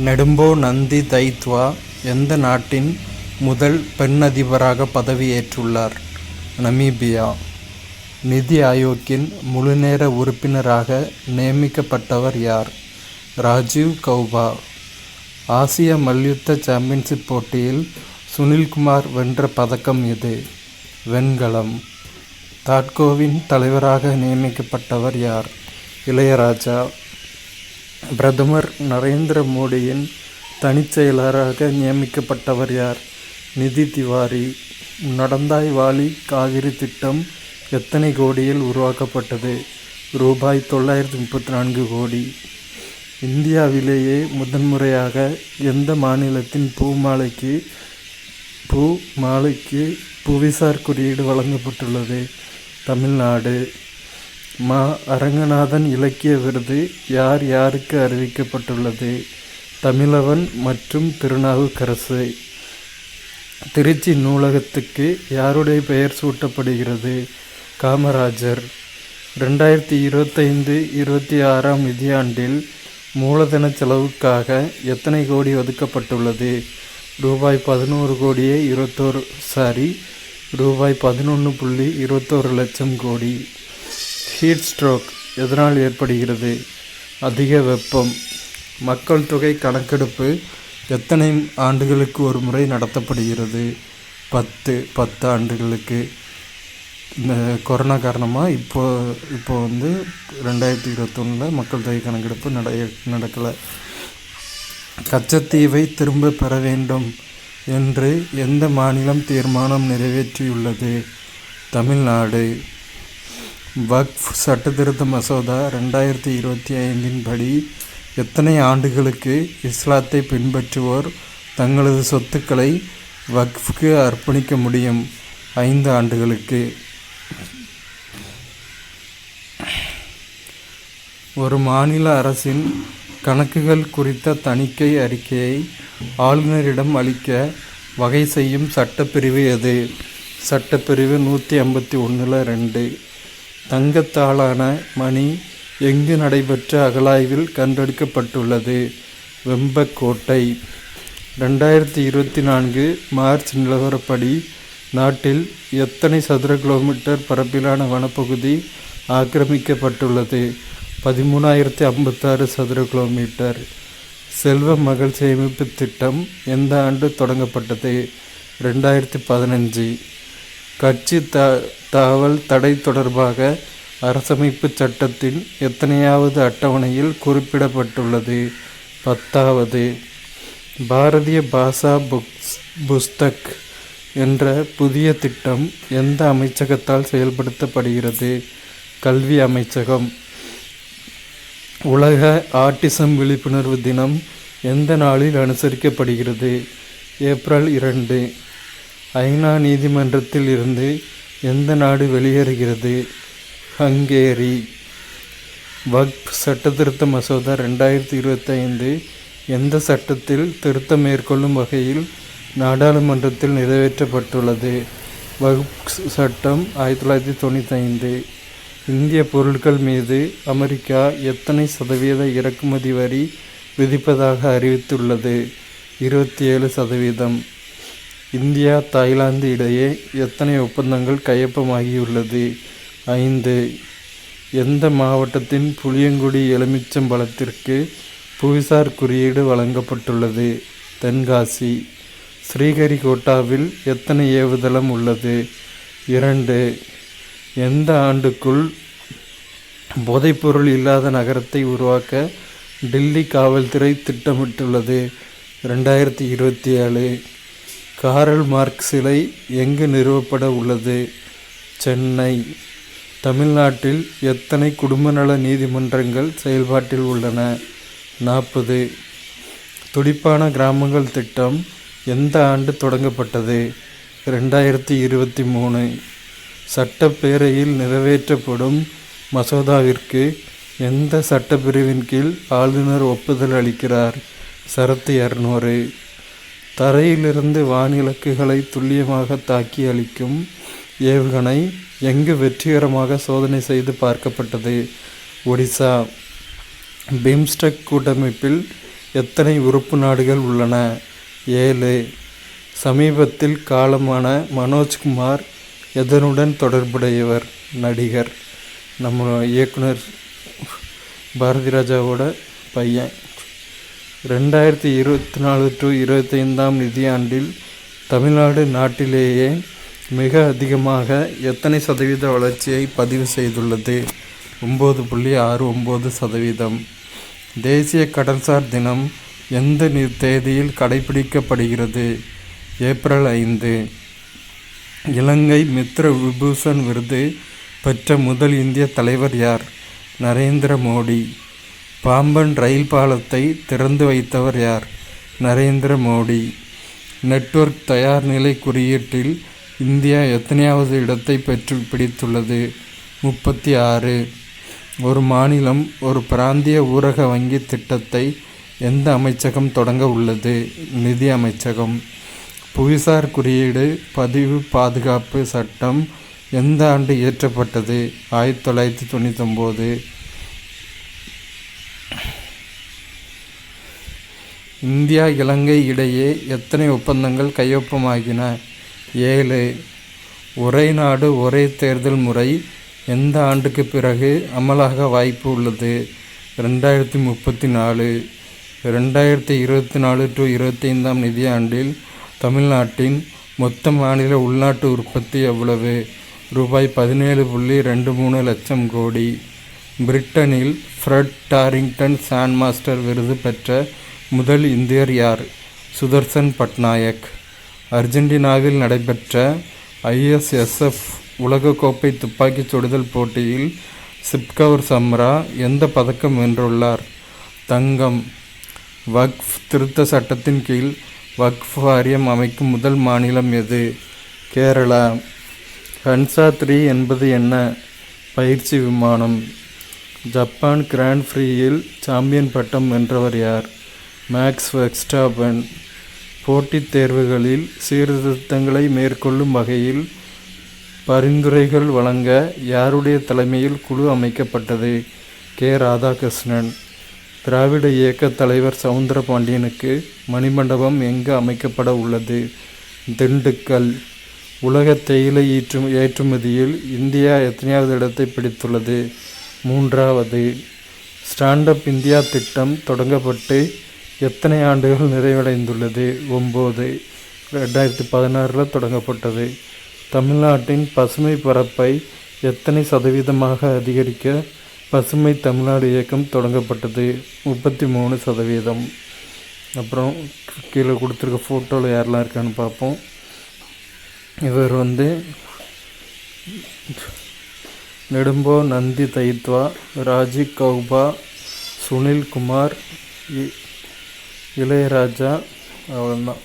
நெடும்போ நந்தி தைத்வா எந்த நாட்டின் முதல் பெண் அதிபராக பதவியேற்றுள்ளார்? நமீபியா. நிதி ஆயோக்கின் முழுநேர உறுப்பினராக நியமிக்கப்பட்டவர் யார்? ராஜீவ் கௌபா. ஆசிய மல்யுத்த சாம்பியன்ஷிப் போட்டியில் சுனில்குமார் வென்ற பதக்கம் எது? வெண்கலம். தாட்கோவின் தலைவராக நியமிக்கப்பட்டவர் யார்? இளையராஜா. பிரதமர் நரேந்திர மோடியின் தனிச்செயலராக நியமிக்கப்பட்டவர் யார்? நிதி திவாரி. நடந்தாய் வாலி காவிரி திட்டம் எத்தனை கோடியில் உருவாக்கப்பட்டது? ரூபாய் 934 கோடி. இந்தியாவிலேயே முதன்முறையாக எந்த மாநிலத்தின் பூ மாலைக்கு புவிசார் குறியீடு வழங்கப்பட்டுள்ளது? தமிழ்நாடு. மா. அரங்கநாதன் இலக்கிய விருது யார் யாருக்கு அறிவிக்கப்பட்டுள்ளது? தமிழவன் மற்றும் திருநாவுக்கரசு. திருச்சி நூலகத்துக்கு யாருடைய பெயர் சூட்டப்படுகிறது? காமராஜர். 2025-26 நிதியாண்டில் மூலதன செலவுக்காக எத்தனை கோடி ஒதுக்கப்பட்டுள்ளது? ரூபாய் 11.21 லட்சம் கோடி. ஹீட் ஸ்ட்ரோக் எதனால் ஏற்படுகிறது? அதிக வெப்பம். மக்கள் தொகை கணக்கெடுப்பு எத்தனை ஆண்டுகளுக்கு ஒரு முறை நடத்தப்படுகிறது? 10 ஆண்டுகளுக்கு. இந்த கொரோனா காரணமாக இப்போ 2021 மக்கள் தொகை கணக்கெடுப்பு நடக்கலை. கச்சத்தீவை திரும்ப பெற வேண்டும் என்று எந்த மாநிலம் தீர்மானம் நிறைவேற்றியுள்ளது? தமிழ்நாடு. வக்ஃப் சட்டத்திருத்த மசோதா 2025 படி எத்தனை ஆண்டுகளுக்கு இஸ்லாத்தை பின்பற்றுவோர் தங்களது சொத்துக்களை வக்ஃப்க்கு அர்ப்பணிக்க முடியும்? 5 ஆண்டுகளுக்கு. ஒரு மாநில அரசின் கணக்குகள் குறித்த தணிக்கை அறிக்கையை ஆளுநரிடம் அளிக்க வகை செய்யும் சட்டப்பிரிவு எது? சட்டப்பிரிவு 151(2). தங்கத்தாலான மணி எங்கு நடைபெற்ற அகழாய்வில் கண்டெடுக்கப்பட்டுள்ளது? வெம்பக்கோட்டை. 2024 மார்ச் நிலவரப்படி நாட்டில் எத்தனை சதுர கிலோமீட்டர் பரப்பிலான வனப்பகுதி ஆக்கிரமிக்கப்பட்டுள்ளது? 13,056 சதுர கிலோமீட்டர். செல்வ மகள் சேமிப்பு திட்டம் எந்த ஆண்டு தொடங்கப்பட்டது? 2015. கட்சி தாவல் தடை தொடர்பாக அரசமைப்பு சட்டத்தின் எத்தனையாவது அட்டவணையில் குறிப்பிடப்பட்டுள்ளது? 10வது. பாரதிய பாஷா புஸ்தக் என்ற புதிய திட்டம் எந்த அமைச்சகத்தால் செயல்படுத்தப்படுகிறது? கல்வி அமைச்சகம். உலக ஆட்டிசம் விழிப்புணர்வு தினம் எந்த நாளில் அனுசரிக்கப்படுகிறது? ஏப்ரல் 2. ஐநா நீதிமன்றத்தில் இருந்து எந்த நாடு வெளியேறுகிறது? ஹங்கேரி. வக்ஃப் சட்டத்திருத்த மசோதா 2025 எந்த சட்டத்தில் திருத்தம் மேற்கொள்ளும் வகையில் நாடாளுமன்றத்தில் நிறைவேற்றப்பட்டுள்ளது? வக்ஃப் சட்டம் 1995. இந்திய பொருட்கள் மீது அமெரிக்கா எத்தனை சதவீத இறக்குமதி வரி விதிப்பதாக அறிவித்துள்ளது? 27%. இந்தியா தாய்லாந்து இடையே எத்தனை ஒப்பந்தங்கள் கையொப்பமாகியுள்ளது? 5. எந்த மாவட்டத்தின் புளியங்குடி எலுமிச்சம்பழத்திற்கு புவிசார் குறியீடு வழங்கப்பட்டுள்ளது? தென்காசி. ஸ்ரீஹரிகோட்டாவில் எத்தனை ஏவுதளம் உள்ளது? 2. எந்த ஆண்டுக்குள் போதைப்பொருள் இல்லாத நகரத்தை உருவாக்க டில்லி காவல்துறை திட்டமிட்டுள்ளது? 2027. காரல் மார்க்ஸ் சிலை எங்கு நிறுவப்பட உள்ளது? சென்னை. தமிழ்நாட்டில் எத்தனை குடும்ப நல நீதிமன்றங்கள் செயல்பாட்டில் உள்ளன? 40. துடிப்பான கிராமங்கள் திட்டம் எந்த ஆண்டு தொடங்கப்பட்டது? 2023. சட்டப்பேரவையில் நிறைவேற்றப்படும் மசோதாவிற்கு எந்த சட்டப்பிரிவின் கீழ் ஆளுநர் ஒப்புதல் அளிக்கிறார்? சரத்து 200. தரையிலிருந்து வானிலக்குகளை துல்லியமாக தாக்கி அளிக்கும் ஏவுகணை எங்கு வெற்றிகரமாக சோதனை செய்து பார்க்கப்பட்டது? ஒடிசா. பிம்ஸ்டெக் கூட்டமைப்பில் எத்தனை உறுப்பு நாடுகள் உள்ளன? 7. சமீபத்தில் காலமான மனோஜ்குமார் எதனுடன் தொடர்புடையவர்? நடிகர். நம்ம இயக்குனர் பாரதி ராஜாவோட பையன். 2024-25 நிதியாண்டில் தமிழ்நாடு நாட்டிலேயே மிக அதிகமாக எத்தனை சதவீத வளர்ச்சியை பதிவு செய்துள்ளது? 9.69%. தேசிய கடல்சார் தினம் எந்த தேதியில் கடைபிடிக்கப்படுகிறது? ஏப்ரல் 5. இலங்கை மித்ர விபூஷன் விருது பெற்ற முதல் இந்திய தலைவர் யார்? நரேந்திர மோடி. பாம்பன் ரயில் பாலத்தை திறந்து வைத்தவர் யார்? நரேந்திர மோடி. நெட்வொர்க் தயார்நிலை குறியீட்டில் இந்தியா எத்தனையாவது இடத்தை பிடித்துள்ளது? 36. ஒரு மாநிலம் ஒரு பிராந்திய ஊரக வங்கி திட்டத்தை எந்த அமைச்சகம் தொடங்க உள்ளது? நிதி அமைச்சகம். புவிசார் குறியீடு பதிவு பாதுகாப்பு சட்டம் எந்த ஆண்டு இயற்றப்பட்டது? 1999. இந்தியா இலங்கை இடையே எத்தனை ஒப்பந்தங்கள் கையொப்பமாகின? 7. ஒரே நாடு ஒரே தேர்தல் முறை எந்த ஆண்டுக்கு பிறகு அமலாக வாய்ப்பு உள்ளது? 2034. 2024-25 நிதியாண்டில் தமிழ்நாட்டின் மொத்த மாநில உள்நாட்டு உற்பத்தி எவ்வளவு? ரூபாய் 17.23 லட்சம் கோடி. பிரிட்டனில் ஃப்ரெட் டாரிங்டன் சாண்ட் மாஸ்டர் விருது பெற்ற முதல் இந்தியர் யார்? சுதர்சன் பட்நாயக். அர்ஜென்டினாவில் நடைபெற்ற ISSF உலகக்கோப்பை துப்பாக்கிச் சுடுதல் போட்டியில் சிப்கவர் சம்ரா எந்த பதக்கம் வென்றுள்ளார்? தங்கம். வக்ஃப் திருத்த சட்டத்தின் கீழ் வக்ஃப் வாரியம் அமைக்கும் முதல் மாநிலம் எது? கேரளா. ஹன்சா 3 என்பது என்ன? பயிற்சி விமானம். ஜப்பான் கிராண்ட் ஃப்ரீயில் சாம்பியன் பட்டம் வென்றவர் யார்? Max Verstappen. போட்டித் தேர்வுகளில் சீர்திருத்தங்களை மேற்கொள்ளும் வகையில் பரிந்துரைகள் வழங்க யாருடைய தலைமையில் குழு அமைக்கப்பட்டது? கே. ராதாகிருஷ்ணன். திராவிட இயக்க தலைவர் சவுந்தரபாண்டியனுக்கு மணிமண்டபம் எங்கு அமைக்கப்பட உள்ளது? திண்டுக்கல். உலக தேயிலை ஏற்றுமதியில் இந்தியா எத்தனையாவது இடத்தை பிடித்துள்ளது? 3வது. ஸ்டாண்டப் இந்தியா திட்டம் தொடங்கப்பட்டு எத்தனை ஆண்டுகள் நிறைவடைந்துள்ளது? 9. 2016 தொடங்கப்பட்டது. தமிழ்நாட்டின் பசுமை பரப்பை எத்தனை சதவீதமாக அதிகரிக்க பசுமை தமிழ்நாடு இயக்கம் தொடங்கப்பட்டது? 33%. அப்புறம் கீழே கொடுத்துருக்க ஃபோட்டோவில் யாரெல்லாம் இருக்கான்னு பார்ப்போம். இவர் நெடும்போ நந்தி தைத்வா, ராஜீவ் கௌபா, சுனில் குமார், இளையராஜா. அவ்வளோதான்.